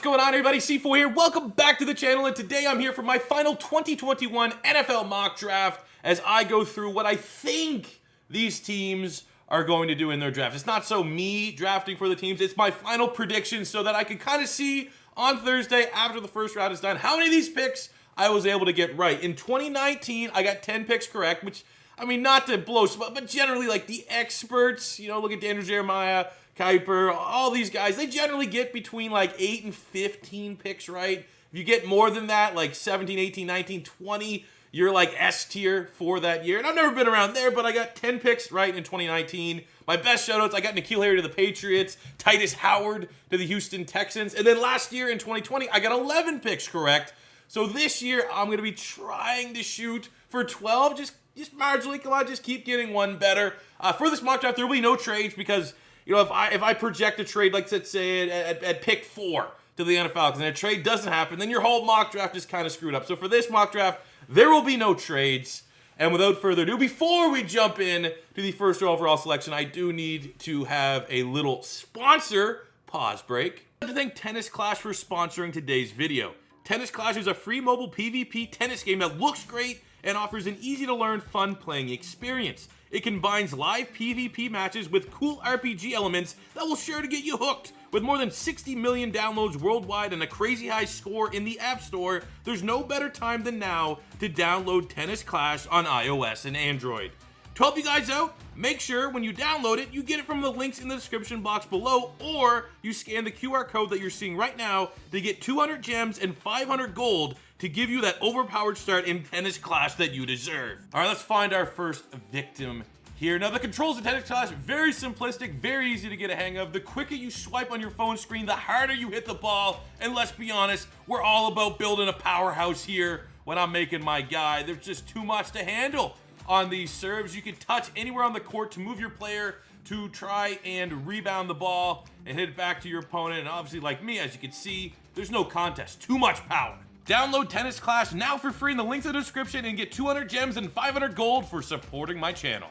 going on, everybody? C4 here. Welcome back to the channel, and today I'm here for my final 2021 NFL mock draft as I go through what I think these teams are going to do in their draft. It's not so me drafting for the teams, it's my final prediction so that I can kind of see on Thursday after the first round is done how many of these picks I was able to get right. In 2019, I got 10 picks correct, which, I mean, not to blow smoke, but generally, like, the experts, you know, look at Daniel Jeremiah, Kuiper, all these guys, they generally get between like 8 and 15 picks right. If you get more than that, like 17, 18, 19, 20, you're like S tier for that year. And I've never been around there, but I got 10 picks right in 2019. My best shoutouts, I got N'Keal Harry to the Patriots, Titus Howard to the Houston Texans, and then last year in 2020, I got 11 picks correct. So this year, I'm going to be trying to shoot for 12, just marginally. Come on, just keep getting one better. For this mock draft, there will be no trades because, you know, if I project a trade, like let's say at pick 4 to the NFL, and a trade doesn't happen, then your whole mock draft is kind of screwed up. So for this mock draft, there will be no trades. And without further ado, before we jump in to the first overall selection, I do need to have a little sponsor pause break. I'd like to thank Tennis Clash for sponsoring today's video. Tennis Clash is a free mobile PvP tennis game that looks great and offers an easy-to-learn, fun playing experience. It combines live PvP matches with cool RPG elements that will sure to get you hooked. With more than 60 million downloads worldwide and a crazy high score in the App Store, there's no better time than now to download Tennis Clash on iOS and Android. To help you guys out, make sure when you download it, you get it from the links in the description box below, or you scan the QR code that you're seeing right now to get 200 gems and 500 gold to give you that overpowered start in Tennis Clash that you deserve. All right, let's find our first victim here. Now, the controls of Tennis Clash, very simplistic, very easy to get a hang of. The quicker you swipe on your phone screen, the harder you hit the ball. And let's be honest, we're all about building a powerhouse here when I'm making my guy. There's just too much to handle on these serves. You can touch anywhere on the court to move your player to try and rebound the ball and hit it back to your opponent. And obviously, like me, as you can see, there's no contest. Too much power. Download Tennis Clash now for free in the link in the description and get 200 gems and 500 gold for supporting my channel.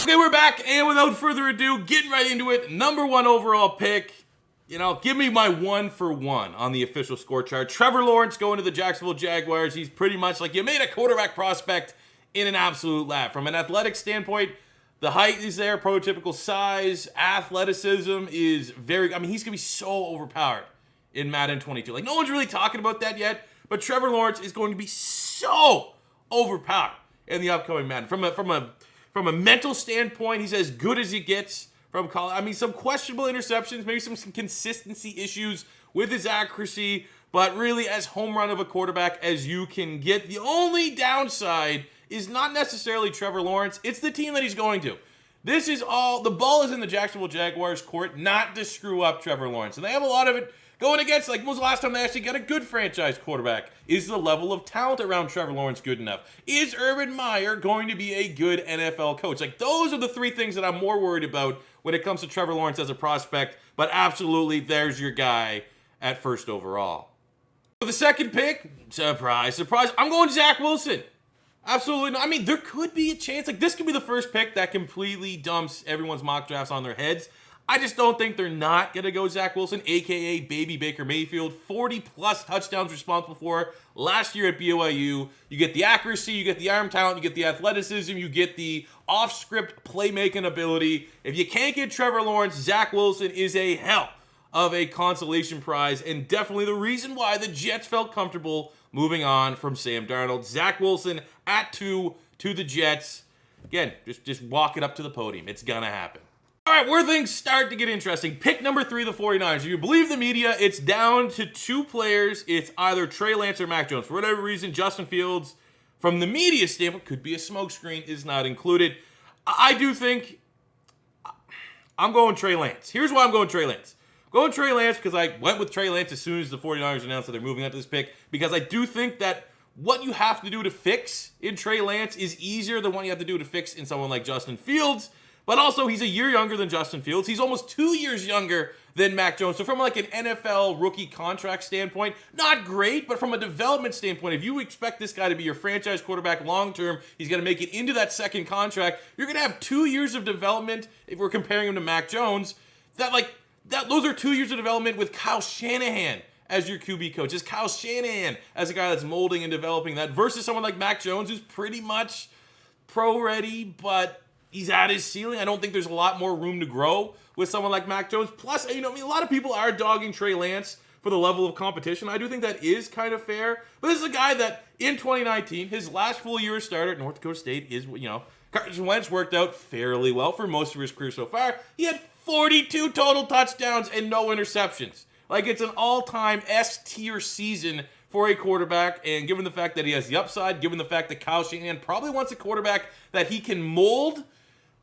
Okay, we're back, and without further ado, getting right into it. Number 1 overall pick. You know, give me my 1 for 1 on the official score chart. Trevor Lawrence going to the Jacksonville Jaguars. He's pretty much like you made a quarterback prospect in an absolute lab. From an athletic standpoint, the height is there, prototypical size, athleticism is very, I mean, he's going to be so overpowered in Madden 22. Like, no one's really talking about that yet, but Trevor Lawrence is going to be so overpowered in the upcoming Madden. From a mental standpoint, he's as good as he gets from college. I mean, some questionable interceptions, maybe some consistency issues with his accuracy, but really as home run of a quarterback as you can get. The only downside is not necessarily Trevor Lawrence, it's the team that he's going to. This is all, the ball is in the Jacksonville Jaguars court not to screw up Trevor Lawrence. And they have a lot of it going against, like, when was the last time they actually got a good franchise quarterback? Is the level of talent around Trevor Lawrence good enough? Is Urban Meyer going to be a good NFL coach? Like, those are the 3 things that I'm more worried about when it comes to Trevor Lawrence as a prospect. But absolutely, there's your guy at first overall. For the second pick, surprise, surprise, I'm going Zach Wilson. Absolutely not. I mean, there could be a chance. Like, this could be the first pick that completely dumps everyone's mock drafts on their heads. I just don't think they're not going to go Zach Wilson, a.k.a. Baby Baker Mayfield. 40-plus touchdowns responsible for last year at BYU. You get the accuracy, you get the arm talent, you get the athleticism, you get the off-script playmaking ability. If you can't get Trevor Lawrence, Zach Wilson is a hell of a consolation prize, and definitely the reason why the Jets felt comfortable moving on from Sam Darnold. Zach Wilson at 2 to the Jets. Again, just walk it up to the podium. It's going to happen. All right, where things start to get interesting. Pick number 3, the 49ers. If you believe the media, it's down to 2 players. It's either Trey Lance or Mac Jones. For whatever reason, Justin Fields, from the media standpoint, could be a smokescreen, is not included. I do think I'm going Trey Lance. Here's why I'm going Trey Lance. I'm going Trey Lance because I went with Trey Lance as soon as the 49ers announced that they're moving up to this pick, because I do think that what you have to do to fix in Trey Lance is easier than what you have to do to fix in someone like Justin Fields. But also, he's a year younger than Justin Fields. He's almost 2 years younger than Mac Jones. So from like an NFL rookie contract standpoint, not great, but from a development standpoint, if you expect this guy to be your franchise quarterback long-term, he's going to make it into that second contract, you're going to have 2 years of development if we're comparing him to Mac Jones. Those are 2 years of development with Kyle Shanahan as your QB coach? Is Kyle Shanahan as a guy that's molding and developing that versus someone like Mac Jones, who's pretty much pro-ready, but he's at his ceiling? I don't think there's a lot more room to grow with someone like Mac Jones. Plus, a lot of people are dogging Trey Lance for the level of competition. I do think that is kind of fair. But this is a guy that in 2019, his last full year as starter at North Dakota State is, Carson Wentz worked out fairly well for most of his career so far. He had 42 total touchdowns and no interceptions. Like, it's an all-time S-tier season for a quarterback, and given the fact that he has the upside, given the fact that Kyle Shanahan probably wants a quarterback that he can mold,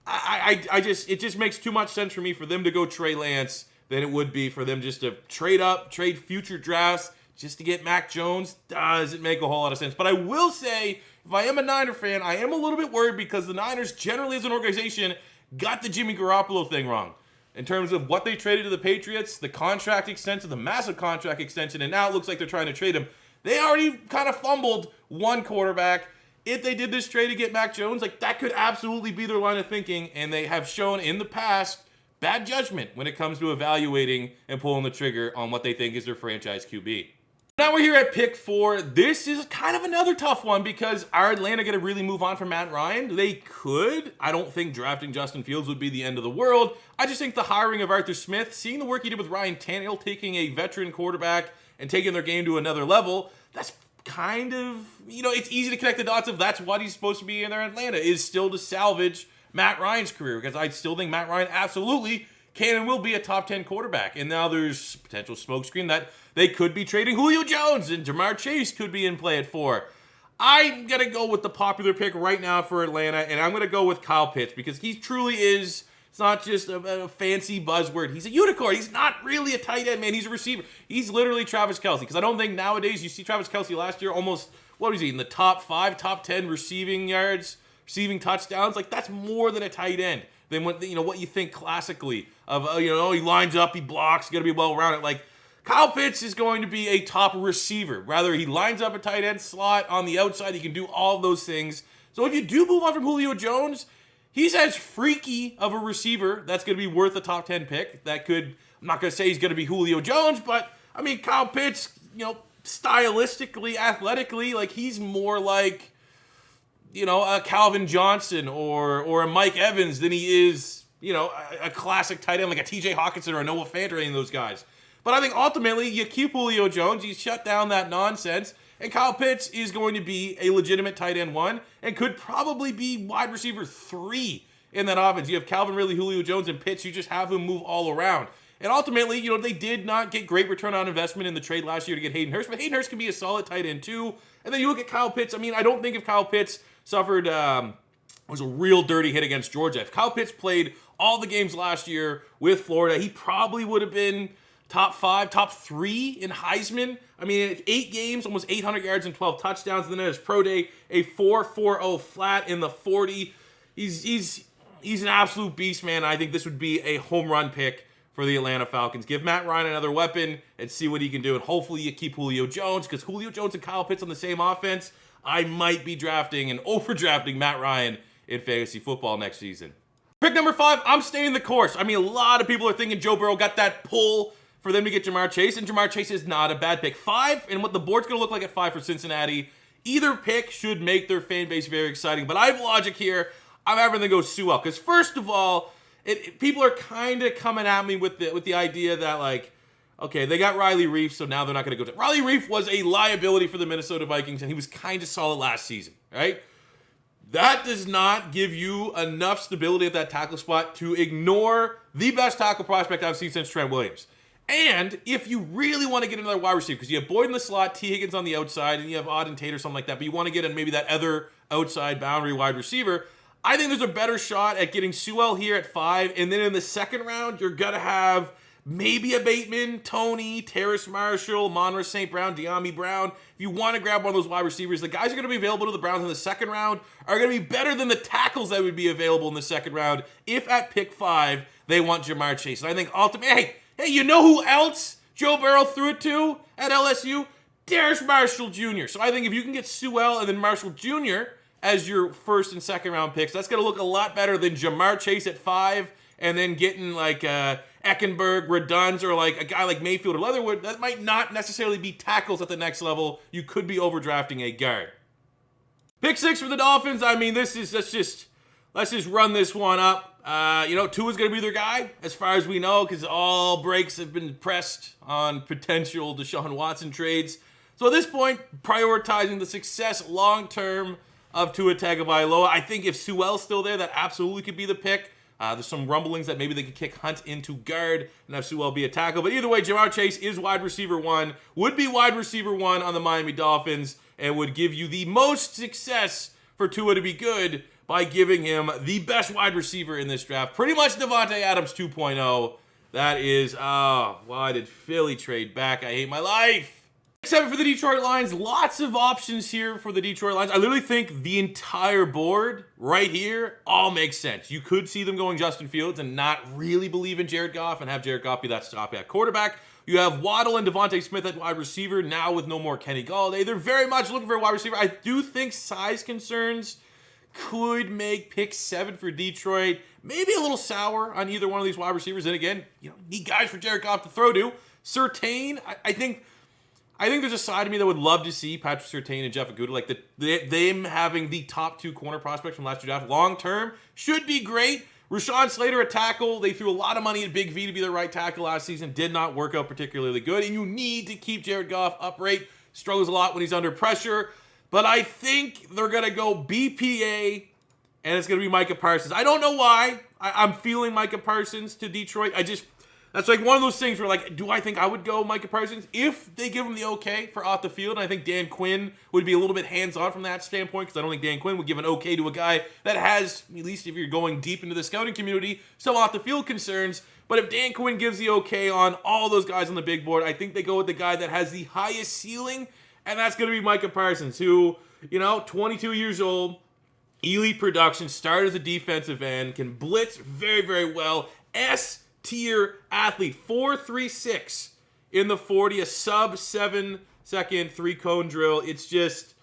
it just makes too much sense for me for them to go Trey Lance than it would be for them just to trade up, trade future drafts just to get Mac Jones. Doesn't make a whole lot of sense. But I will say, if I am a Niner fan, I am a little bit worried because the Niners generally as an organization got the Jimmy Garoppolo thing wrong. In terms of what they traded to the Patriots, the contract extension, the massive contract extension, and now it looks like they're trying to trade him. They already kind of fumbled one quarterback. If they did this trade to get Mac Jones, that could absolutely be their line of thinking, and they have shown in the past bad judgment when it comes to evaluating and pulling the trigger on what they think is their franchise QB. Now we're here at pick 4. This is kind of another tough one because are Atlanta going to really move on from Matt Ryan? They could. I don't think drafting Justin Fields would be the end of the world. I just think the hiring of Arthur Smith, seeing the work he did with Ryan Tannehill, taking a veteran quarterback and taking their game to another level, that's kind of, it's easy to connect the dots of that's what he's supposed to be in there in Atlanta, is still to salvage Matt Ryan's career, because I still think Matt Ryan absolutely can and will be a top 10 quarterback. And now there's potential smokescreen that they could be trading Julio Jones and Jamar Chase could be in play at 4. I'm going to go with the popular pick right now for Atlanta, and I'm going to go with Kyle Pitts because he truly is, it's not just a fancy buzzword. He's a unicorn. He's not really a tight end, man. He's a receiver. He's literally Travis Kelce, because I don't think nowadays you see Travis Kelce last year almost, what was he, in the top 5, top 10 receiving yards, receiving touchdowns? That's more than a tight end than what you think classically of, he lines up, he blocks, got to be well-rounded. Kyle Pitts is going to be a top receiver. Rather, he lines up a tight end slot on the outside. He can do all of those things. So if you do move on from Julio Jones, he's as freaky of a receiver that's going to be worth a top 10 pick. That could, I'm not going to say he's going to be Julio Jones, but, Kyle Pitts, stylistically, athletically, he's more like, a Calvin Johnson or a Mike Evans than he is, a classic tight end like a TJ Hawkinson or a Noah Fant or any of those guys. But I think ultimately you keep Julio Jones, you shut down that nonsense, and Kyle Pitts is going to be a legitimate tight end 1 and could probably be wide receiver 3 in that offense. You have Calvin Ridley, Julio Jones, and Pitts. You just have him move all around. And ultimately, they did not get great return on investment in the trade last year to get Hayden Hurst, but Hayden Hurst can be a solid tight end too. And then you look at Kyle Pitts. I don't think if Kyle Pitts suffered was a real dirty hit against Georgia. If Kyle Pitts played all the games last year with Florida, he probably would have been top 5, top 3 in Heisman. 8 games, almost 800 yards and 12 touchdowns. And then at his pro day, a 4.40 flat in the 40. He's an absolute beast, man. I think this would be a home run pick for the Atlanta Falcons. Give Matt Ryan another weapon and see what he can do. And hopefully you keep Julio Jones, because Julio Jones and Kyle Pitts on the same offense, I might be drafting and overdrafting Matt Ryan in fantasy football next season. Pick number 5, I'm staying the course. A lot of people are thinking Joe Burrow got that pull for them to get Jamar Chase, and Jamar Chase is not a bad pick. 5, and what the board's going to look like at 5 for Cincinnati, either pick should make their fan base very exciting. But I have logic here. I'm having to go Sewell, because first of all, people are kind of coming at me with the idea that, okay, they got Riley Reef, so now they're not going to go. Riley Reef was a liability for the Minnesota Vikings, and he was kind of solid last season, right? That does not give you enough stability at that tackle spot to ignore the best tackle prospect I've seen since Trent Williams. And if you really want to get another wide receiver, because you have Boyd in the slot, T. Higgins on the outside, and you have Auden Tate or something like that, but you want to get in maybe that other outside boundary wide receiver, I think there's a better shot at getting Sewell here at 5, and then in the second round, you're going to have maybe a Bateman, Tony, Terrace Marshall, Monroe St. Brown, De'Ami Brown. If you want to grab one of those wide receivers, the guys are going to be available to the Browns in the second round are going to be better than the tackles that would be available in the second round if at pick 5 they want Jamar Chase. And I think ultimately, hey, you know who else Joe Burrow threw it to at LSU? Terrace Marshall Jr. So I think if you can get Sewell and then Marshall Jr. as your first and second round picks, that's going to look a lot better than Jamar Chase at 5 and then getting Eckenberg, Redunds, or like a guy like Mayfield or Leatherwood, that might not necessarily be tackles at the next level. You could be overdrafting a guard. Pick 6 for the Dolphins. I mean, let's just run this one up. Tua's going to be their guy, as far as we know, because all breaks have been pressed on potential Deshaun Watson trades. So at this point, prioritizing the success long-term of Tua Tagovailoa. I think if Sewell's still there, that absolutely could be the pick. There's some rumblings that maybe they could kick Hunt into guard and have Sewell be a tackle. But either way, Jamar Chase is wide receiver 1, would be wide receiver 1 on the Miami Dolphins, and would give you the most success for Tua to be good by giving him the best wide receiver in this draft. Pretty much Devontae Adams 2.0. That is, why did Philly trade back? I hate my life. 7 for the Detroit Lions. Lots of options here for the Detroit Lions. I literally think the entire board right here all makes sense. You could see them going Justin Fields and not really believe in Jared Goff and have Jared Goff be that stopgap quarterback. You have Waddle and Devontae Smith at wide receiver, now with no more Kenny Golladay. They're very much looking for a wide receiver. I do think size concerns could make pick 7 for Detroit maybe a little sour on either one of these wide receivers. And again, need guys for Jared Goff to throw to. Surtain, I think there's a side of me that would love to see Patrick Surtain and Jeff Okudah, like them having the top 2 corner prospects from last year's draft long term should be great. Rashaan Slater at tackle. They threw a lot of money at Big V to be the right tackle last season. Did not work out particularly good. And you need to keep Jared Goff upright. Struggles a lot when he's under pressure. But I think they're going to go BPA, and it's going to be Micah Parsons. I don't know why. I'm feeling Micah Parsons to Detroit. That's like one of those things where, like, do I think I would go Micah Parsons? If they give him the okay for off the field, and I think Dan Quinn would be a little bit hands-on from that standpoint, because I don't think Dan Quinn would give an okay to a guy that has, at least if you're going deep into the scouting community, some off the field concerns. But if Dan Quinn gives the okay on all those guys on the big board, I think they go with the guy that has the highest ceiling, and that's going to be Micah Parsons, who, 22 years old, elite production, started as a defensive end, can blitz very, very well, S-tier athlete, 4.36 in the 40, a sub 7-second 3-cone drill. It's just,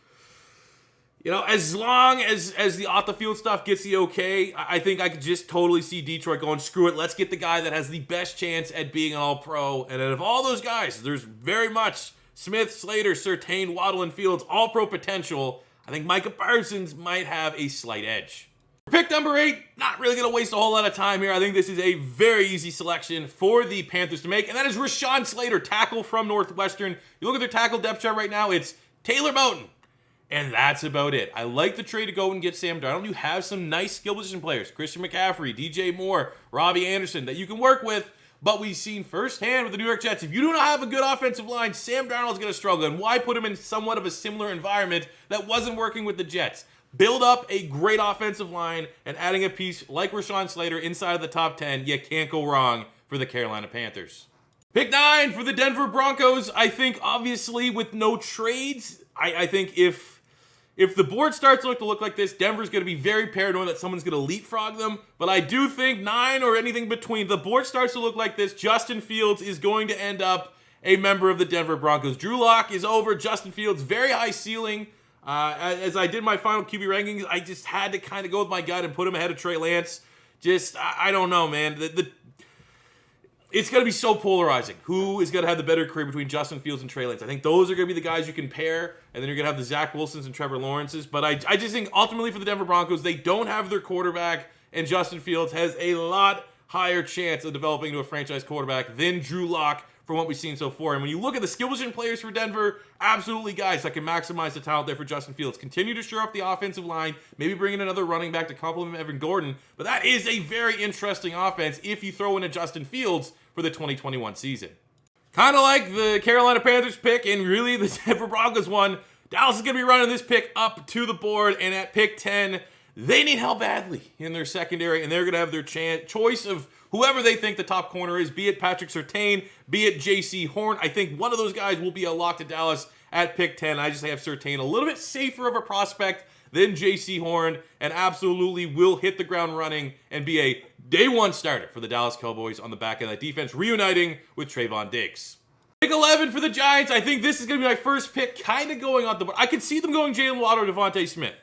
as long as the off-the-field stuff gets the okay, I think I could just totally see Detroit going, screw it, let's get the guy that has the best chance at being an all-pro. And out of all those guys, there's very much Smith, Slater, Surtain, Waddle, and Fields, all-pro potential. I think Micah Parsons might have a slight edge. Pick number 8, not really going to waste a whole lot of time here. I think this is a very easy selection for the Panthers to make, and that is Rashaan Slater, tackle from Northwestern. You look at their tackle depth chart right now, it's Taylor Moton, and that's about it. I like the trade to go and get Sam Darnold. You have some nice skill position players, Christian McCaffrey, DJ Moore, Robbie Anderson, that you can work with, but we've seen firsthand with the New York Jets, if you do not have a good offensive line, Sam Darnold's going to struggle, and why put him in somewhat of a similar environment that wasn't working with the Jets? Build up a great offensive line, and adding a piece like Rashaan Slater inside of the top 10, you can't go wrong for the Carolina Panthers. Pick 9 for the Denver Broncos. I think, obviously, with no trades, I think if the board starts to look like this, Denver's going to be very paranoid that someone's going to leapfrog them. But I do think 9 or anything between, the board starts to look like this, Justin Fields is going to end up a member of the Denver Broncos. Drew Lock is over. Justin Fields, very high ceiling. As I did my final QB rankings, I just had to kind of go with my gut and put him ahead of Trey Lance. I don't know, man. It's going to be so polarizing. Who is going to have the better career between Justin Fields and Trey Lance? I think those are going to be the guys you can pair, and then you're going to have the Zach Wilsons and Trevor Lawrences. But I just think ultimately for the Denver Broncos, they don't have their quarterback, and Justin Fields has a lot higher chance of developing into a franchise quarterback than Drew Lock from what we've seen so far. And when you look at the skill position players for Denver, absolutely guys that can maximize the talent there for Justin Fields. Continue to shore up the offensive line, maybe bring in another running back to complement Evan Gordon. But that is a very interesting offense if you throw in a Justin Fields for the 2021 season. Kind of like the Carolina Panthers pick and really the Denver Broncos one, Dallas is going to be running this pick up to the board, and at pick 10, they need help badly in their secondary, and they're going to have their choice of whoever they think the top corner is, be it Patrick Surtain, be it J.C. Horn. I think one of those guys will be a lock to Dallas at pick 10. I just have Surtain a little bit safer of a prospect than J.C. Horn, and absolutely will hit the ground running and be a day one starter for the Dallas Cowboys on the back of that defense, reuniting with Trayvon Diggs. Pick 11 for the Giants. I think this is going to be my first pick, kind of going on the board. I could see them going Jalen Waddle or Devontae Smith.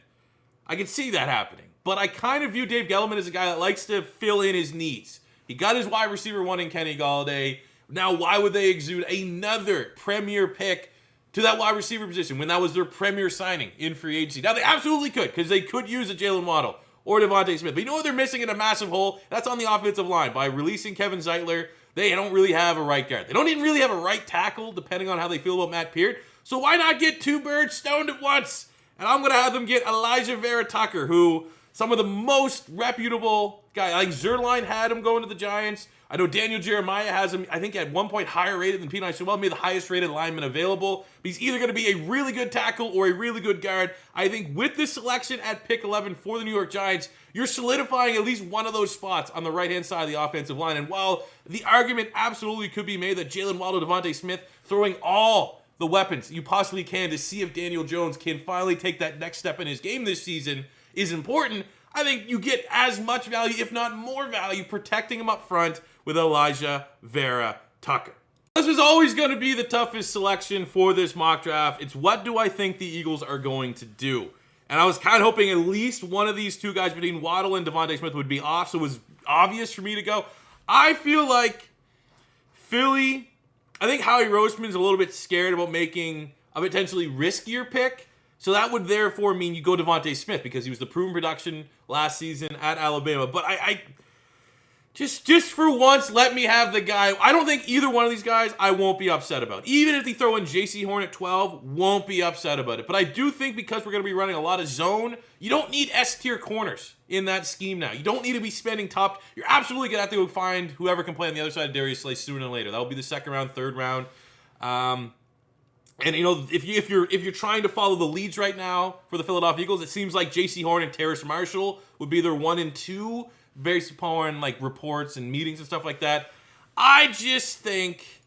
I could see that happening. But I kind of view Dave Gettleman as a guy that likes to fill in his needs. He got his wide receiver 1 in Kenny Golladay. Now, why would they exude another premier pick to that wide receiver position when that was their premier signing in free agency? Now, they absolutely could, because they could use a Jalen Waddle or Devontae Smith. But you know what they're missing in a massive hole? That's on the offensive line. By releasing Kevin Zeitler, they don't really have a right guard. They don't even really have a right tackle, depending on how they feel about Matt Peart. So why not get 2 birds stoned at once? And I'm going to have them get Elijah Vera Tucker, who some of the most reputable guys, like Zerline had him going to the Giants. I know Daniel Jeremiah has him, I think, at one point higher rated than Pete Sewell, maybe the highest rated lineman available. But he's either going to be a really good tackle or a really good guard. I think with this selection at pick 11 for the New York Giants, you're solidifying at least one of those spots on the right-hand side of the offensive line. And while the argument absolutely could be made that Jalen Waddle, Devontae Smith, throwing all the weapons you possibly can to see if Daniel Jones can finally take that next step in his game this season is important, I think you get as much value, if not more value, protecting him up front with Elijah Vera Tucker. This was always going to be the toughest selection for this mock draft. It's what do I think the Eagles are going to do? And I was kind of hoping at least one of these 2 guys between Waddle and Devontae Smith would be off, so it was obvious for me to go. I feel like Philly, I think Howie Roseman's a little bit scared about making a potentially riskier pick. So that would therefore mean you go Devontae Smith because he was the proven production last season at Alabama. But I just for once, let me have the guy. I don't think either one of these guys I won't be upset about. Even if they throw in JC Horn at 12, won't be upset about it. But I do think because we're going to be running a lot of zone, you don't need S-tier corners in that scheme now. You don't need to be spending top. You're absolutely going to have to go find whoever can play on the other side of Darius Slay sooner than later. That will be the 2nd round, 3rd round. And you know, if you're trying to follow the leads right now for the Philadelphia Eagles, it seems like J.C. Horn and Terrace Marshall would be their 1 and 2, based upon like reports and meetings and stuff like that. I just think,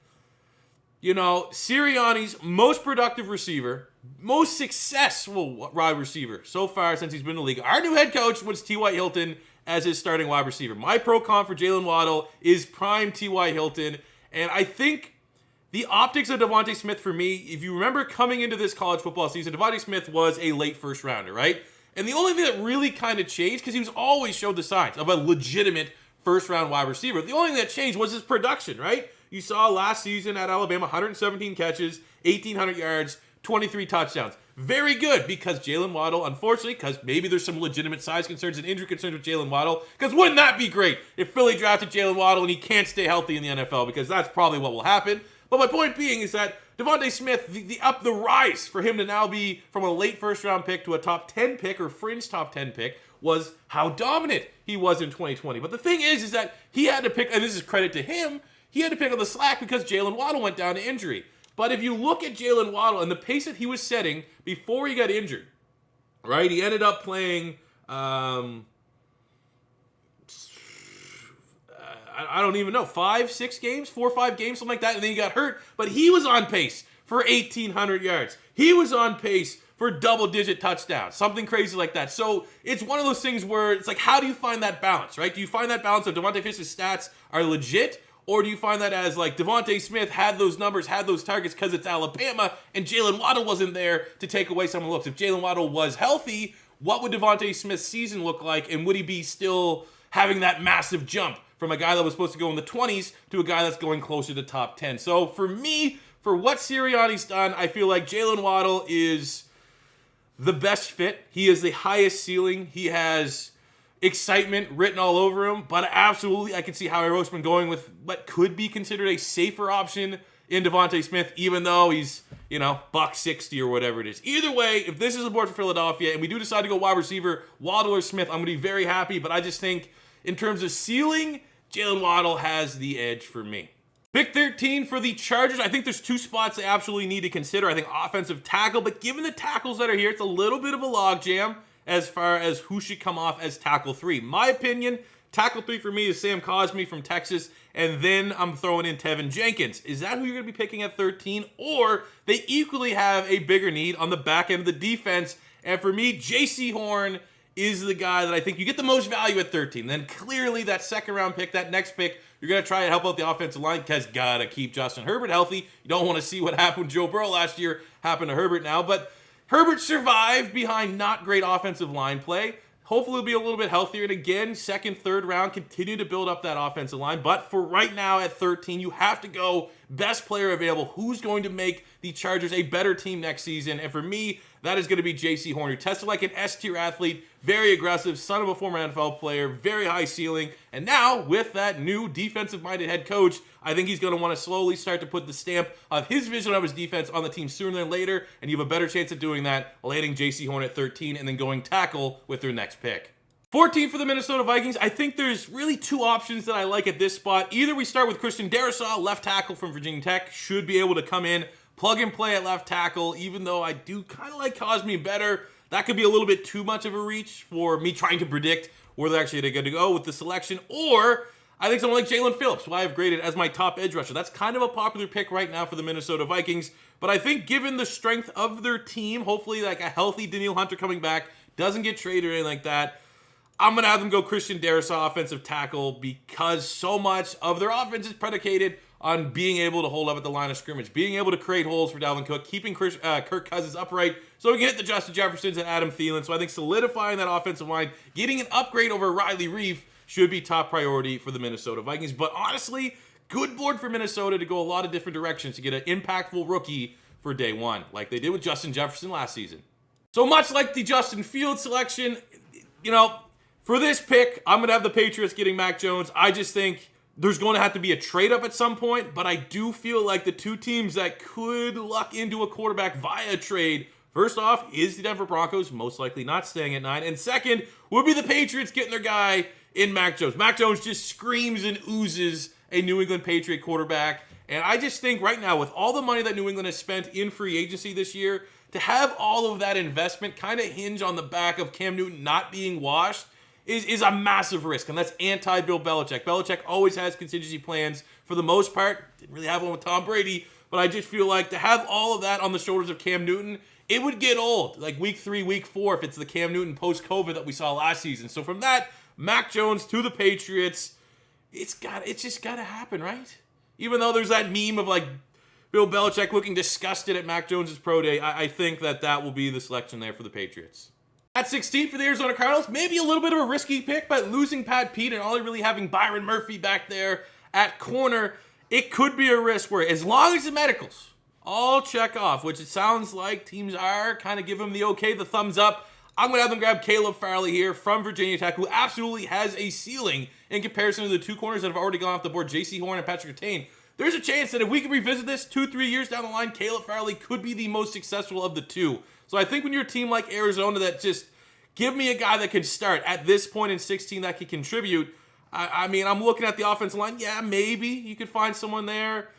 you know, Sirianni's most productive receiver, most successful wide receiver so far since he's been in the league. Our new head coach was T.Y. Hilton as his starting wide receiver. My pro comp for Jalen Waddle is prime T.Y. Hilton, and I think the optics of Devontae Smith for me, if you remember coming into this college football season, Devontae Smith was a late 1st rounder, right? And the only thing that really kind of changed, because he was always showed the signs of a legitimate 1st round wide receiver, the only thing that changed was his production, right? You saw last season at Alabama, 117 catches, 1,800 yards, 23 touchdowns. Very good, because Jalen Waddle, unfortunately, because maybe there's some legitimate size concerns and injury concerns with Jalen Waddle, because wouldn't that be great if Philly drafted Jalen Waddle and he can't stay healthy in the NFL, because that's probably what will happen. But my point being is that Devontae Smith, the rise for him to now be from a late 1st round pick to a top 10 pick or fringe top 10 pick was how dominant he was in 2020. But the thing is that he had to pick, and this is credit to him, he had to pick up the slack because Jalen Waddle went down to injury. But if you look at Jalen Waddle and the pace that he was setting before he got injured, right? He ended up playing, I don't even know, 5, 6 games, 4 or 5 games, something like that, and then he got hurt. But he was on pace for 1,800 yards. He was on pace for double-digit touchdowns, something crazy like that. So it's one of those things where it's like, how do you find that balance, right? Do you find that balance of Devontae Smith's stats are legit, or do you find that as like Devontae Smith had those numbers, had those targets because it's Alabama, and Jalen Waddle wasn't there to take away some of the looks? If Jalen Waddle was healthy, what would Devontae Smith's season look like, and would he be still having that massive jump from a guy that was supposed to go in the 20s to a guy that's going closer to top 10. So for me, for what Sirianni's done, I feel like Jalen Waddle is the best fit. He is the highest ceiling. He has excitement written all over him, but absolutely I can see Howie Roseman going with what could be considered a safer option in Devontae Smith, even though he's, you know, $160 or whatever it is. Either way, if this is a board for Philadelphia and we do decide to go wide receiver, Waddle or Smith, I'm going to be very happy, but I just think in terms of ceiling, Jalen Waddle has the edge for me. Pick 13 for the Chargers. I think there's 2 spots they absolutely need to consider. I think offensive tackle, but given the tackles that are here, it's a little bit of a logjam as far as who should come off as tackle 3. My opinion, tackle 3 for me is Sam Cosmi from Texas, and then I'm throwing in Tevin Jenkins. Is that who you're going to be picking at 13? Or they equally have a bigger need on the back end of the defense, and for me, J.C. Horn is the guy that I think you get the most value at 13. Then clearly that 2nd round pick, that next pick, you're going to try and help out the offensive line because got to keep Justin Herbert healthy. You don't want to see what happened with Joe Burrow last year happen to Herbert now. But Herbert survived behind not great offensive line play. Hopefully it'll be a little bit healthier. And again, second, third round, continue to build up that offensive line. But for right now at 13, you have to go best player available. Who's going to make the Chargers a better team next season? And for me, that is going to be J.C. Horn, who tested like an S-tier athlete, very aggressive, son of a former NFL player, very high ceiling. And now, with that new defensive-minded head coach, I think he's going to want to slowly start to put the stamp of his vision of his defense on the team sooner than later, and you have a better chance of doing that, landing J.C. Horn at 13 and then going tackle with their next pick. 14 for the Minnesota Vikings. I think there's really two options that I like at this spot. Either we start with Christian Darrisaw, left tackle from Virginia Tech, should be able to come in, plug and play at left tackle, even though I do kind of like Cosme better. That could be a little bit too much of a reach for me trying to predict where they're actually going to go with the selection. Or I think someone like Jalen Phillips, who I have graded as my top edge rusher. That's kind of a popular pick right now for the Minnesota Vikings. But I think given the strength of their team, hopefully like a healthy Danielle Hunter coming back, doesn't get traded or anything like that, I'm going to have them go Christian Darrisaw, offensive tackle, because so much of their offense is predicated on being able to hold up at the line of scrimmage, being able to create holes for Dalvin Cook, keeping Kirk Cousins upright so we can hit the Justin Jeffersons and Adam Thielen. So I think solidifying that offensive line, getting an upgrade over Riley Reif should be top priority for the Minnesota Vikings. But honestly, good board for Minnesota to go a lot of different directions to get an impactful rookie for day one, like they did with Justin Jefferson last season. So much like the Justin Fields selection, for this pick, I'm going to have the Patriots getting Mac Jones. I just think there's going to have to be a trade-up at some point, but I do feel like the two teams that could luck into a quarterback via trade, first off, is the Denver Broncos, most likely not staying at 9, and second would be the Patriots getting their guy in Mac Jones. Mac Jones just screams and oozes a New England Patriot quarterback, and I just think right now, with all the money that New England has spent in free agency this year, to have all of that investment kind of hinge on the back of Cam Newton not being washed is a massive risk, and that's anti-Bill Belichick. Belichick always has contingency plans for the most part. Didn't really have one with Tom Brady, but I just feel like to have all of that on the shoulders of Cam Newton, it would get old, like week 3, week 4, if it's the Cam Newton post-COVID that we saw last season. So from that, Mac Jones to the Patriots, it's just got to happen, right? Even though there's that meme of like Bill Belichick looking disgusted at Mac Jones' pro day, I think that will be the selection there for the Patriots. At 16 for the Arizona Cardinals, maybe a little bit of a risky pick, but losing Pat Pete and only really having Byron Murphy back there at corner, it could be a risk where as long as the medicals all check off, which it sounds like teams are, kind of give them the okay, the thumbs up, I'm going to have them grab Caleb Farley here from Virginia Tech, who absolutely has a ceiling in comparison to the two corners that have already gone off the board, J.C. Horn and Patrick Surtain. There's a chance that if we can revisit this 2-3 years down the line, Caleb Farley could be the most successful of the two. So I think when you're a team like Arizona that just give me a guy that could start at this point in 16 that could contribute, I mean, I'm looking at the offensive line. Yeah, maybe you could find someone there.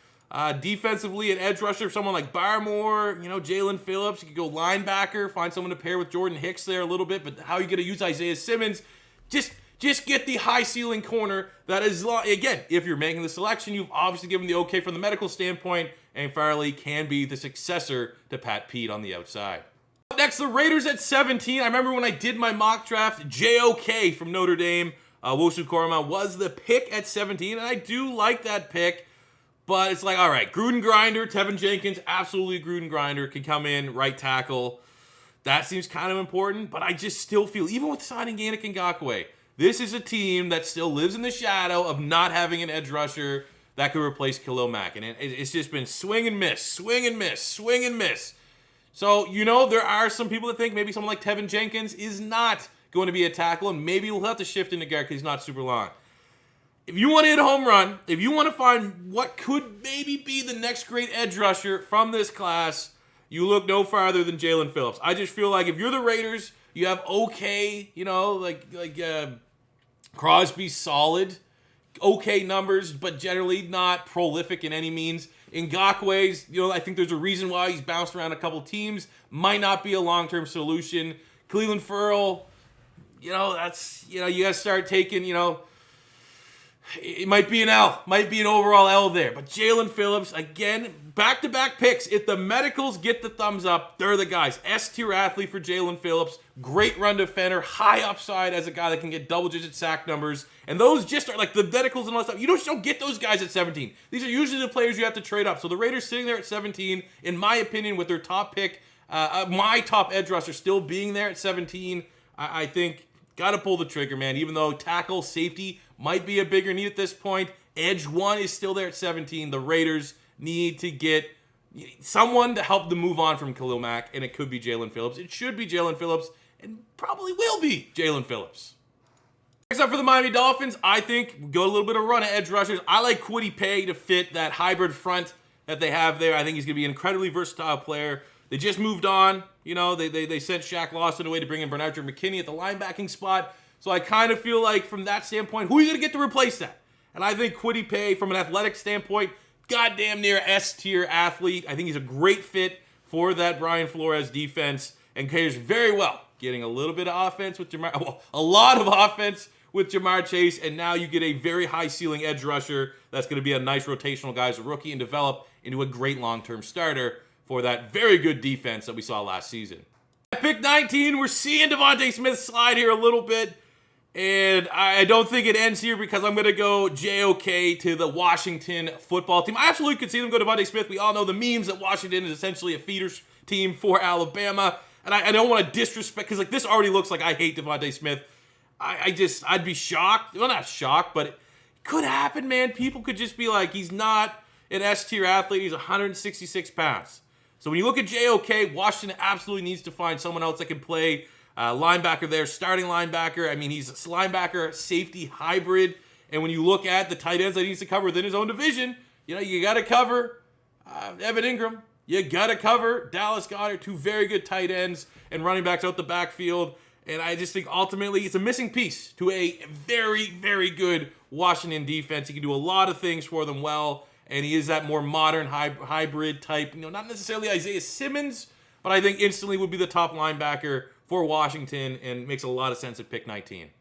Defensively, an edge rusher, someone like Barmore, Jalen Phillips. You could go linebacker, find someone to pair with Jordan Hicks there a little bit. But how are you going to use Isaiah Simmons? Just get the high ceiling corner that is, again, if you're making the selection, you've obviously given the okay from the medical standpoint, and Farley can be the successor to Pat Pete on the outside. Next, the Raiders at 17. I remember when I did my mock draft, JOK from Notre Dame, Wosu Koroma was the pick at 17, and I do like that pick, but it's like, all right, Gruden grinder, Tevin Jenkins, absolutely Gruden grinder, can come in, right tackle. That seems kind of important, but I just still feel, even with signing Yannick Ngakoue, this is a team that still lives in the shadow of not having an edge rusher that could replace Khalil Mack, and it's just been swing and miss, swing and miss, swing and miss. So, there are some people that think maybe someone like Tevin Jenkins is not going to be a tackle, and maybe we'll have to shift into Garrett because he's not super long. If you want to hit a home run, if you want to find what could maybe be the next great edge rusher from this class, you look no farther than Jalen Phillips. I just feel like if you're the Raiders, you have okay, Crosby solid, okay numbers, but generally not prolific in any means. Ngakoue's, I think there's a reason why he's bounced around a couple teams. Might not be a long-term solution. Cleveland Ferrell, you got to start taking, it might be an L, might be an overall L there. But Jalen Phillips, again, back-to-back picks. If the medicals get the thumbs up, they're the guys. S-tier athlete for Jalen Phillips. Great run defender. High upside as a guy that can get double-digit sack numbers. And those just are like the medicals and all that stuff. You don't get those guys at 17. These are usually the players you have to trade up. So the Raiders sitting there at 17, in my opinion, with their top pick, my top edge rusher still being there at 17, I think Got to pull the trigger, man. Even though tackle, safety might be a bigger need at this point, edge 1 is still there at 17. The Raiders need to get someone to help them move on from Khalil Mack, and it could be Jalen Phillips. It should be Jalen Phillips, and probably will be Jalen Phillips. Next up for the Miami Dolphins, I think go a little bit of run at edge rushers. I like Kwity Paye to fit that hybrid front that they have there. I think he's going to be an incredibly versatile player. They just moved on. You know, they sent Shaq Lawson away to bring in Bernard McKinney at the linebacking spot. So I kind of feel like from that standpoint, who are you going to get to replace that? And I think Kwity Paye, from an athletic standpoint, goddamn near S-tier athlete. I think he's a great fit for that Brian Flores defense and caters very well, getting a little bit of offense with a lot of offense with Jamar Chase, and now you get a very high ceiling edge rusher that's going to be a nice rotational guy as a rookie and develop into a great long-term starter for that very good defense that we saw last season. At pick 19, we're seeing Devontae Smith slide here a little bit, and I don't think it ends here because I'm going to go JOK to the Washington football team. I absolutely could see them go to Devontae Smith. We all know the memes that Washington is essentially a feeder team for Alabama, and I don't want to disrespect, because like this already looks like I hate Devontae Smith. I'd be shocked. Well, not shocked, but it could happen, man. People could just be like, he's not an S-tier athlete. He's 166 pounds. So when you look at JOK, Washington absolutely needs to find someone else that can play linebacker there, starting linebacker. I mean, he's a linebacker, safety hybrid. And when you look at the tight ends that he needs to cover within his own division, you know, you got to cover Evan Ingram. You got to cover Dallas Goedert, 2 very good tight ends and running backs out the backfield. And I just think ultimately it's a missing piece to a very, very good Washington defense. He can do a lot of things for them well, and he is that more modern hybrid type. You know, not necessarily Isaiah Simmons, but I think instantly would be the top linebacker for Washington and makes a lot of sense at pick 19.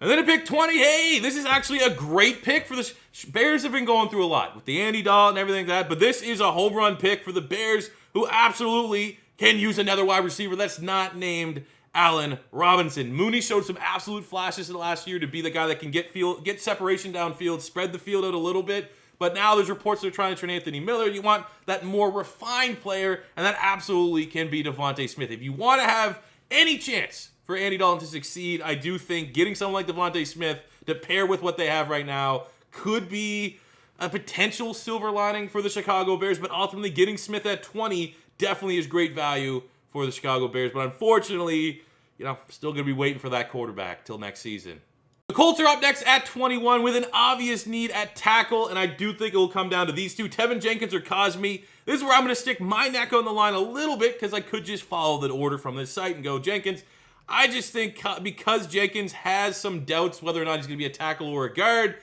And then at pick 20, hey, this is actually a great pick for the Bears. Have been going through a lot with the Andy Dalton and everything like that, but this is a home run pick for the Bears, who absolutely can use another wide receiver that's not named Allen Robinson. Mooney showed some absolute flashes in the last year to be the guy that can get separation downfield, spread the field out a little bit. But now there's reports they're trying to turn Anthony Miller. You want that more refined player, and that absolutely can be Devontae Smith. If you want to have any chance for Andy Dalton to succeed, I do think getting someone like Devontae Smith to pair with what they have right now could be a potential silver lining for the Chicago Bears. But ultimately, getting Smith at 20 definitely is great value for the Chicago Bears. But unfortunately, you know, still going to be waiting for that quarterback till next season. The Colts are up next at 21 with an obvious need at tackle, and I do think it will come down to these two, Tevin Jenkins or Cosmi. This is where I'm going to stick my neck on the line a little bit because I could just follow the order from this site and go Jenkins. I just think because Jenkins has some doubts whether or not he's going to be a tackle or a guard,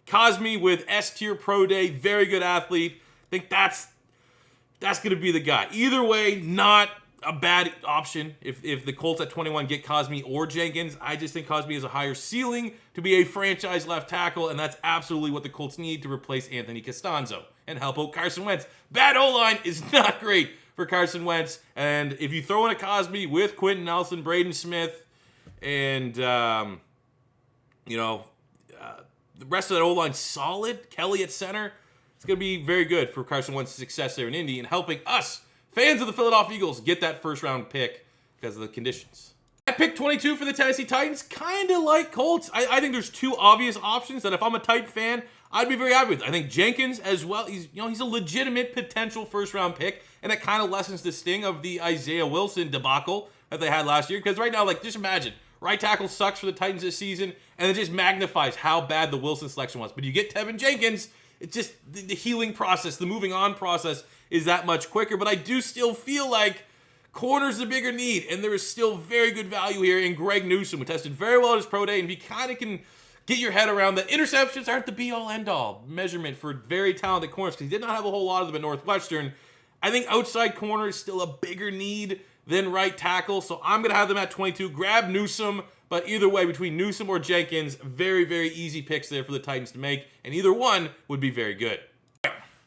Cosmi with S-tier pro day, very good athlete. I think that's going to be the guy. Either way, not a bad option if the Colts at 21 get Cosmi or Jenkins. I just think Cosmi has a higher ceiling to be a franchise left tackle, and that's absolutely what the Colts need to replace Anthony Costanzo and help out Carson Wentz. Bad O-line is not great for Carson Wentz, and if you throw in a Cosmi with Quentin Nelson, Braden Smith, and the rest of that O-line solid, Kelly at center, it's going to be very good for Carson Wentz's success there in Indy and helping us, fans of the Philadelphia Eagles, get that first-round pick because of the conditions. At pick 22 for the Tennessee Titans, kind of like Colts. I think there's two obvious options that if I'm a Titan fan, I'd be very happy with. I think Jenkins as well. He's a legitimate potential first-round pick, and it kind of lessens the sting of the Isaiah Wilson debacle that they had last year. Because right now, like, just imagine, right tackle sucks for the Titans this season, and it just magnifies how bad the Wilson selection was. But you get Tevin Jenkins, it's just the healing process, the moving on process is that much quicker. But I do still feel like corner's the bigger need, and there is still very good value here in Greg Newsome, who tested very well at his pro day, and you kind of can get your head around that interceptions aren't the be-all, end-all measurement for very talented corners, because he did not have a whole lot of them at Northwestern. I think outside corner is still a bigger need than right tackle, so I'm going to have them at 22. Grab Newsome, but either way, between Newsome or Jenkins, very, very easy picks there for the Titans to make, and either one would be very good.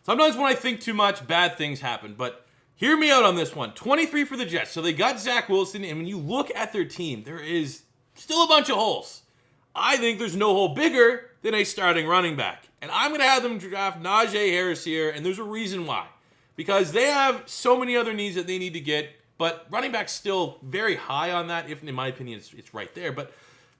Sometimes when I think too much, bad things happen, but hear me out on this one. 23 for the Jets. So they got Zach Wilson, and when you look at their team, there is still a bunch of holes. I think there's no hole bigger than a starting running back. And I'm going to have them draft Najee Harris here, and there's a reason why. Because they have so many other needs that they need to get, but running back's still very high on that, if in my opinion it's right there. But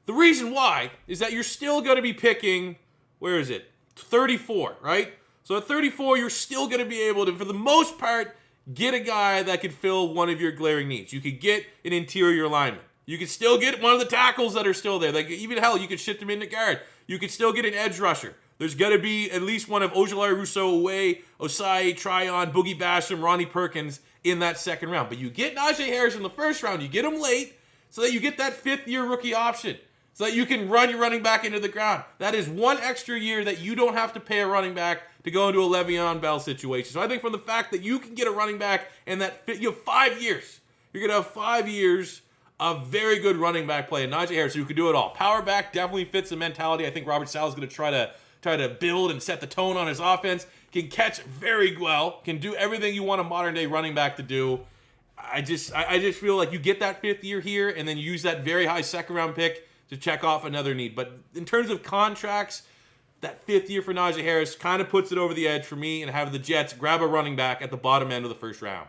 The reason why is that you're still going to be picking, where is it? 34, right? So at 34, you're still going to be able to, for the most part, get a guy that could fill one of your glaring needs. You could get an interior lineman. You could still get one of the tackles that are still there. Like, even hell, you could shift them into guard. You could still get an edge rusher. There's got to be at least one of Ojulari Rousseau, Away, Osai, Tryon, Boogie Basham, Ronnie Perkins in that second round. But you get Najee Harris in the first round. You get him late so that you get that fifth-year rookie option, so that you can run your running back into the ground. That is one extra year that you don't have to pay a running back to go into a Le'Veon Bell situation. So I think from the fact that you can get a running back and that you have 5 years, you're going to have 5 years of very good running back play. And Najee Harris, who can do it all. Power back definitely fits the mentality. I think Robert Saleh is going to try to build and set the tone on his offense. Can catch very well. Can do everything you want a modern day running back to do. I just feel like you get that fifth year here and then you use that very high second round pick to check off another need. But in terms of contracts, that fifth year for Najee Harris kind of puts it over the edge for me, and have the Jets grab a running back at the bottom end of the first round.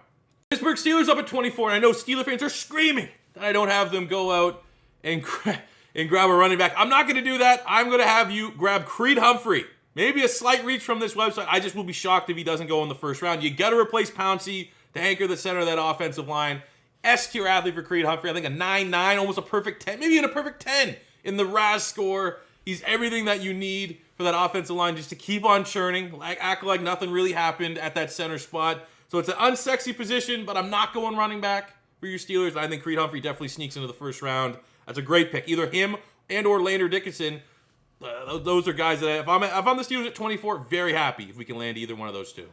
Pittsburgh Steelers up at 24, and I know Steeler fans are screaming that I don't have them go out and grab a running back. I'm not going to do that. I'm going to have you grab Creed Humphrey. Maybe a slight reach from this website. I just will be shocked if he doesn't go in the first round. You got to replace Pouncey to anchor the center of that offensive line. S-tier athlete for Creed Humphrey. I think a 9-9, almost a perfect 10, maybe even a perfect 10 in the RAS score. He's everything that you need for that offensive line just to keep on churning, act like nothing really happened at that center spot. So it's an unsexy position, but I'm not going running back for your Steelers. I think Creed Humphrey definitely sneaks into the first round. That's a great pick. Either him and or Lander Dickinson. Those are guys that if I'm the Steelers at 24, very happy if we can land either one of those two.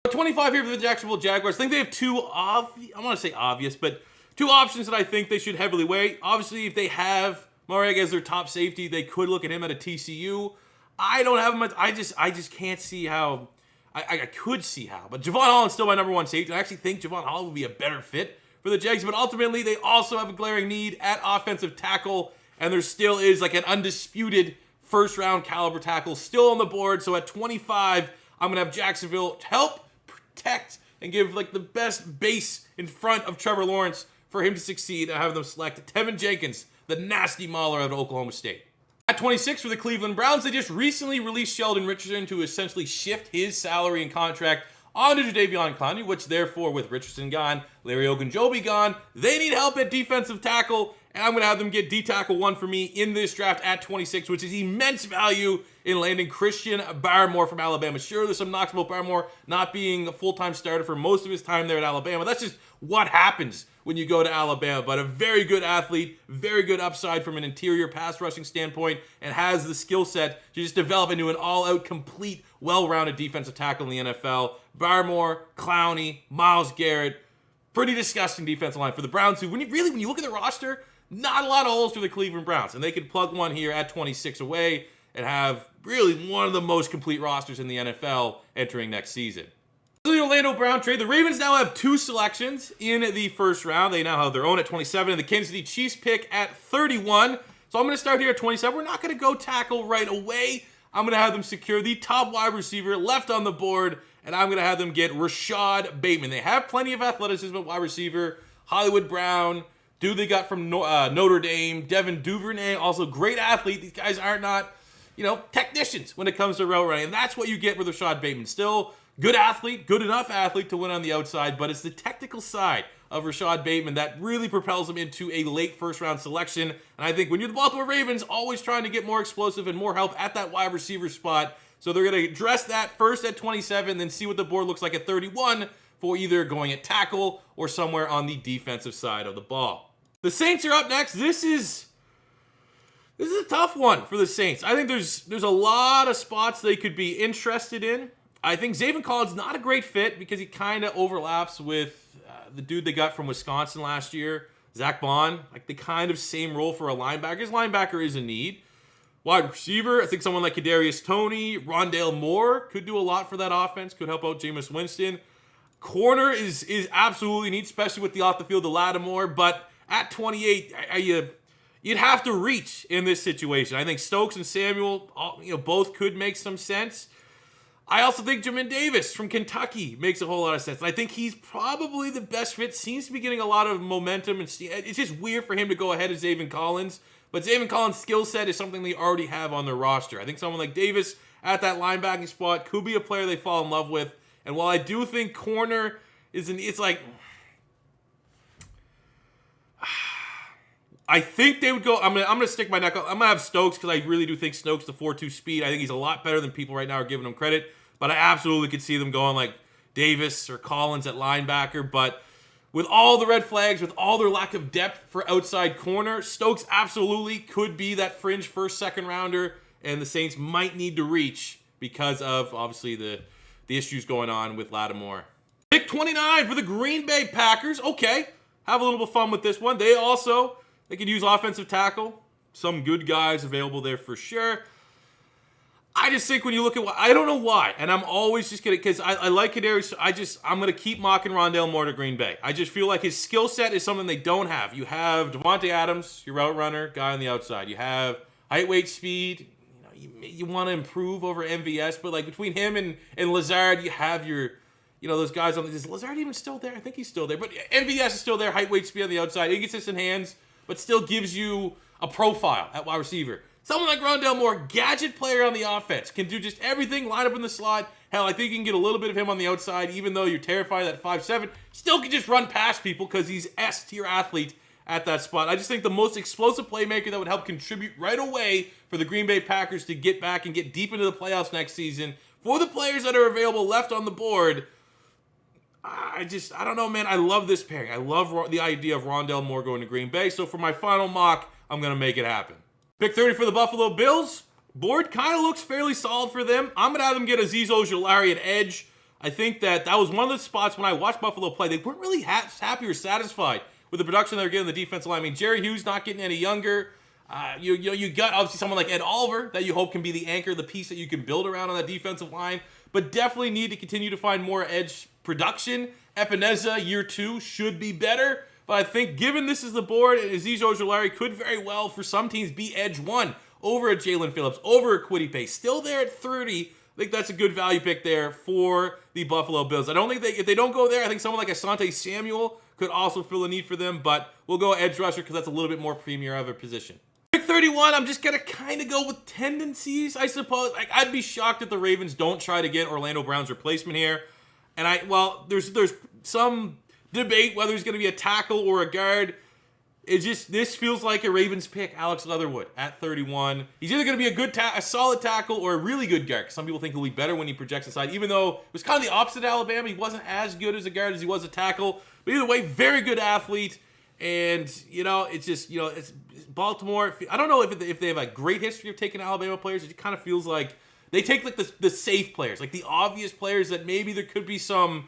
25 here for the Jacksonville Jaguars. I think they have two obvious, but two options that I think they should heavily weigh. Obviously, if they have Mareg as their top safety, they could look at him at a TCU. I don't have him. I just can't see how. I could see how, but Javon Holland's still my number one safety. I actually think Javon Holland would be a better fit for the Jags, but ultimately they also have a glaring need at offensive tackle, and there still is like an undisputed first-round caliber tackle still on the board. So at 25, I'm gonna have Jacksonville to help protect and give like the best base in front of Trevor Lawrence for him to succeed, and have them select Tevin Jenkins, the nasty mauler out of Oklahoma State. At 26 for the Cleveland Browns, they just recently released Sheldon Richardson to essentially shift his salary and contract onto Jadeveon Clowney, which therefore, with Richardson gone, Larry Ogunjobi gone, they need help at defensive tackle, and I'm going to have them get D-tackle 1 for me in this draft at 26, which is immense value in landing Christian Barmore from Alabama. Sure, there's some knocks about Barmore not being a full-time starter for most of his time there at Alabama. That's just what happens when you go to Alabama, but a very good athlete, very good upside from an interior pass rushing standpoint, and has the skill set to just develop into an all-out, complete, well-rounded defensive tackle in the NFL. Barmore, Clowney, Myles Garrett, pretty disgusting defensive line for the Browns, who, when you look at the roster, not a lot of holes for the Cleveland Browns, and they could plug one here at 26 away and have really one of the most complete rosters in the NFL entering next season. The Orlando Brown trade. The Ravens now have 2 selections in the first round. They now have their own at 27 and the Kansas City Chiefs pick at 31. So I'm going to start here at 27. We're not going to go tackle right away. I'm going to have them secure the top wide receiver left on the board, and I'm going to have them get Rashad Bateman. They have plenty of athleticism at wide receiver. Hollywood Brown, dude they got from Notre Dame, Devin Duvernay, also great athlete. These guys are not, technicians when it comes to route running, and that's what you get with Rashad Bateman. Still good athlete, good enough athlete to win on the outside, but it's the technical side of Rashad Bateman that really propels him into a late first-round selection. And I think when you're the Baltimore Ravens, always trying to get more explosive and more help at that wide receiver spot. So they're going to address that first at 27, then see what the board looks like at 31 for either going at tackle or somewhere on the defensive side of the ball. The Saints are up next. This is a tough one for the Saints. I think there's a lot of spots they could be interested in. I think Zaven Collins not a great fit because he kind of overlaps with the dude they got from Wisconsin last year, Zach Bond. Like the kind of same role for a linebacker. His linebacker is a need. Wide receiver, I think someone like Kadarius Toney, Rondale Moore could do a lot for that offense. Could help out Jameis Winston. Corner is absolutely neat, especially with the off the field of Lattimore. But at 28, you'd have to reach in this situation. I think Stokes and Samuel, both could make some sense. I also think Jamin Davis from Kentucky makes a whole lot of sense. And I think he's probably the best fit. Seems to be getting a lot of momentum. And it's just weird for him to go ahead of Zaven Collins. But Zaven Collins' skill set is something they already have on their roster. I think someone like Davis at that linebacking spot could be a player they fall in love with. And while I do think corner it's like, I think they would go. I'm gonna stick my neck up. I'm gonna have Stokes because I really do think Stokes the 4.2 speed. I think he's a lot better than people right now are giving him credit. But I absolutely could see them going like Davis or Collins at linebacker. But with all the red flags, with all their lack of depth for outside corner, Stokes absolutely could be that fringe first, second rounder, and the Saints might need to reach because of obviously the issues going on with Lattimore. Pick 29 for the Green Bay Packers. Okay, have a little bit of fun with this one. They could use offensive tackle. Some good guys available there for sure. I just think when you look at I don't know why, and I'm always just kidding because I like Kadarius. I'm going to keep mocking Rondale Moore to Green Bay. I just feel like his skill set is something they don't have. You have Devontae Adams, your route runner, guy on the outside. You have height, weight, speed. You want to improve over MVS, but like between him and Lazard, you have your, those guys on. Is Lazard even still there? I think he's still there, but MVS is still there. Height, weight, speed on the outside. Inconsistent hands, but still gives you a profile at wide receiver. Someone like Rondale Moore, gadget player on the offense, can do just everything, line up in the slot. Hell, I think you can get a little bit of him on the outside, even though you're terrified at 5'7", still can just run past people because he's S-tier athlete at that spot. I just think the most explosive playmaker that would help contribute right away for the Green Bay Packers to get back and get deep into the playoffs next season. For the players that are available left on the board, I don't know, man. I love this pairing. I love the idea of Rondale Moore going to Green Bay. So for my final mock, I'm going to make it happen. Pick 30 for the Buffalo Bills. Board kind of looks fairly solid for them. I'm going to have them get Azeez Ojulari at edge. I think that was one of the spots when I watched Buffalo play. They weren't really happy or satisfied with the production they were getting on the defensive line. I mean, Jerry Hughes not getting any younger. You got obviously someone like Ed Oliver that you hope can be the anchor, the piece that you can build around on that defensive line. But definitely need to continue to find more edge production. Epineza, year 2, should be better. But I think given this is the board, and Azeez Ojulari could very well, for some teams, be edge 1 over a Jalen Phillips, over a Kwity Paye. Still there at 30. I think that's a good value pick there for the Buffalo Bills. I don't think if they don't go there, I think someone like Asante Samuel could also fill a need for them. But we'll go edge rusher because that's a little bit more premier of a position. Pick 31, I'm just going to kind of go with tendencies, I suppose. I'd be shocked if the Ravens don't try to get Orlando Brown's replacement here. And there's some debate whether he's going to be a tackle or a guard. This feels like a Ravens pick. Alex Leatherwood at 31. He's either going to be a solid tackle or a really good guard. Some people think he'll be better when he projects inside, even though it was kind of the opposite at Alabama. He wasn't as good as a guard as he was a tackle. But either way, very good athlete. And, it's Baltimore. I don't know if they have a great history of taking Alabama players. It kind of feels like they take like the safe players, like the obvious players that maybe there could be some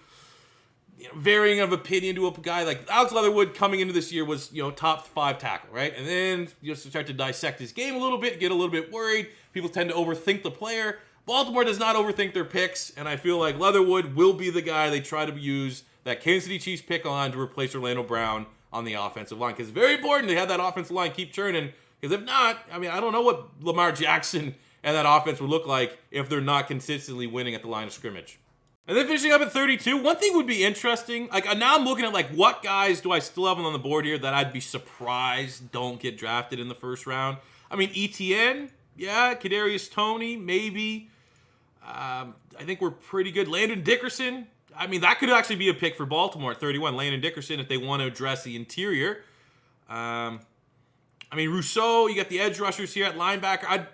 varying of opinion to a guy. Like Alex Leatherwood coming into this year was, top 5 tackle, right? And then you start to dissect his game a little bit, get a little bit worried. People tend to overthink the player. Baltimore does not overthink their picks, and I feel like Leatherwood will be the guy they try to use that Kansas City Chiefs pick on to replace Orlando Brown on the offensive line. Because it's very important they have that offensive line keep churning. Because if not, I don't know what Lamar Jackson and that offense would look like if they're not consistently winning at the line of scrimmage. And then finishing up at 32, one thing would be interesting. Now I'm looking at what guys do I still have on the board here that I'd be surprised don't get drafted in the first round. ETN, yeah, Kadarius Toney, maybe. I think we're pretty good. Landon Dickerson, that could actually be a pick for Baltimore at 31. Landon Dickerson, if they want to address the interior. Rousseau, you got the edge rushers here at linebacker.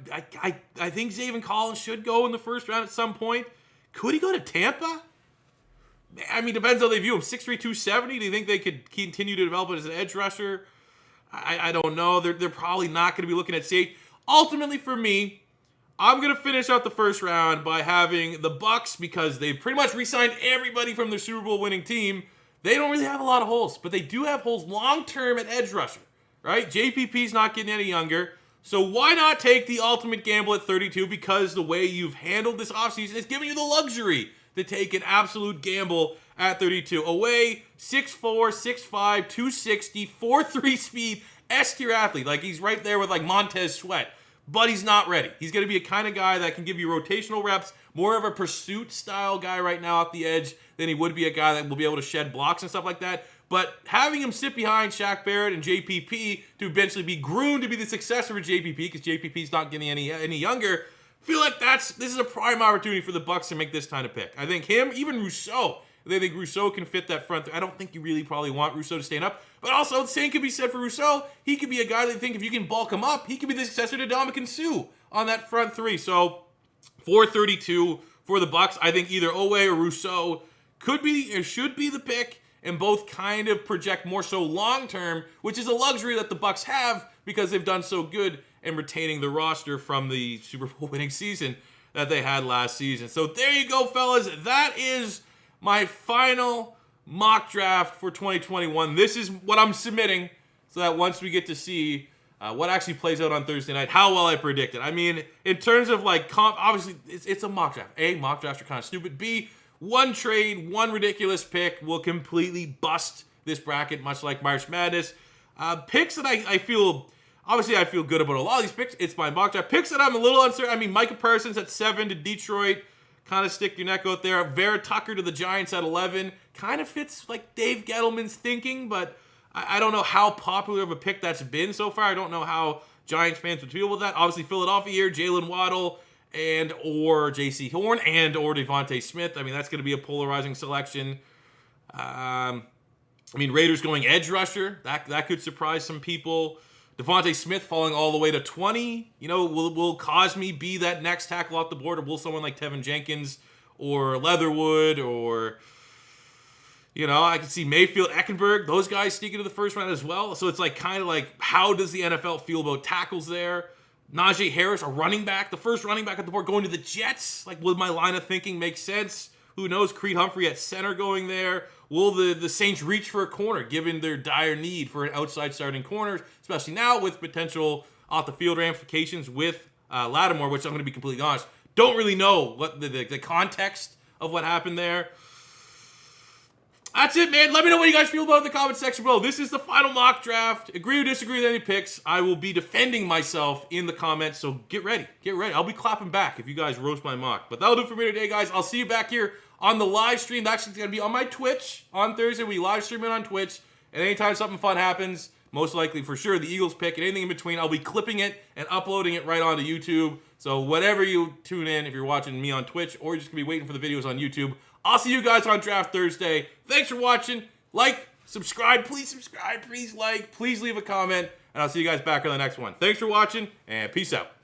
I think Zaven Collins should go in the first round at some point. Could he go to Tampa? Depends how they view him. 6'3", 270. Do you think they could continue to develop it as an edge rusher? I don't know. They're probably not going to be looking at safety. Ultimately, for me, I'm going to finish out the first round by having the Bucs, because they've pretty much re-signed everybody from their Super Bowl winning team. They don't really have a lot of holes, but they do have holes long-term at edge rusher, right? JPP's not getting any younger. So why not take the ultimate gamble at 32? Because the way you've handled this offseason is giving you the luxury to take an absolute gamble at 32. Away, 6'4", 6'5", 260, 4.3 speed, S-tier athlete. He's right there with Montez Sweat. But he's not ready. He's going to be a kind of guy that can give you rotational reps, more of a pursuit style guy right now at the edge than he would be a guy that will be able to shed blocks and stuff like that. But having him sit behind Shaq Barrett and JPP to eventually be groomed to be the successor of JPP, because JPP's not getting any younger, I feel like this is a prime opportunity for the Bucs to make this kind of pick. I think him, even Rousseau, they think Rousseau can fit that front. I don't think you really probably want Rousseau to stand up. But also, the same could be said for Rousseau. He could be a guy that think if you can bulk him up, he could be the successor to Ndamukong Suh on that front three. So, 432 for the Bucs. I think either Owe or Rousseau could be or should be the pick, and both kind of project more so long-term, which is a luxury that the Bucs have because they've done so good in retaining the roster from the Super Bowl winning season that they had last season. So there you go, fellas. That is my final mock draft for 2021. This is what I'm submitting so that once we get to see what actually plays out on Thursday night, how well I predicted. I mean, in terms of like comp, obviously it's a mock draft. A, mock drafts are kind of stupid. B, one trade, one ridiculous pick will completely bust this bracket, much like March Madness. Picks that I feel, obviously I feel good about a lot of these picks. It's my mock draft. Picks that I'm a little uncertain. I mean, Micah Parsons at 7 to Detroit. Kind of stick your neck out there. Vera Tucker to the Giants at 11. Kind of fits like Dave Gettleman's thinking, but I don't know how popular of a pick that's been so far. I don't know how Giants fans would feel with that. Obviously, Philadelphia here, Jalen Waddle and or J.C. Horn and or Devontae Smith. I mean, that's going to be a polarizing selection. I mean, Raiders going edge rusher. That could surprise some people. Devontae Smith falling all the way to 20. You know, will Cosme be that next tackle off the board, or will someone like Tevin Jenkins or Leatherwood or, you know, I can see Mayfield, Eckenberg, those guys sneak into the first round as well. So it's like kind of like, how does the NFL feel about tackles there? Najee Harris, a running back, the first running back at the board going to the Jets. Like, will my line of thinking make sense? Who knows? Creed Humphrey at center going there. Will the Saints reach for a corner, given their dire need for an outside starting corner, especially now with potential off-the-field ramifications with Lattimore, which I'm going to be completely honest, don't really know what the context of what happened there. That's it, man. Let me know what you guys feel about it in the comment section below. This is the final mock draft. Agree or disagree with any picks. I will be defending myself in the comments, so get ready. Get ready. I'll be clapping back if you guys roast my mock. But that'll do it for me today, guys. I'll see you back here on the live stream. That's actually going to be on my Twitch on Thursday. We live stream it on Twitch. And anytime something fun happens, most likely for sure the Eagles pick and anything in between, I'll be clipping it and uploading it right onto YouTube. So whatever you tune in, if you're watching me on Twitch or you're just going to be waiting for the videos on YouTube, I'll see you guys on Draft Thursday. Thanks for watching. Like, subscribe, please like, please leave a comment, and I'll see you guys back on the next one. Thanks for watching, and peace out.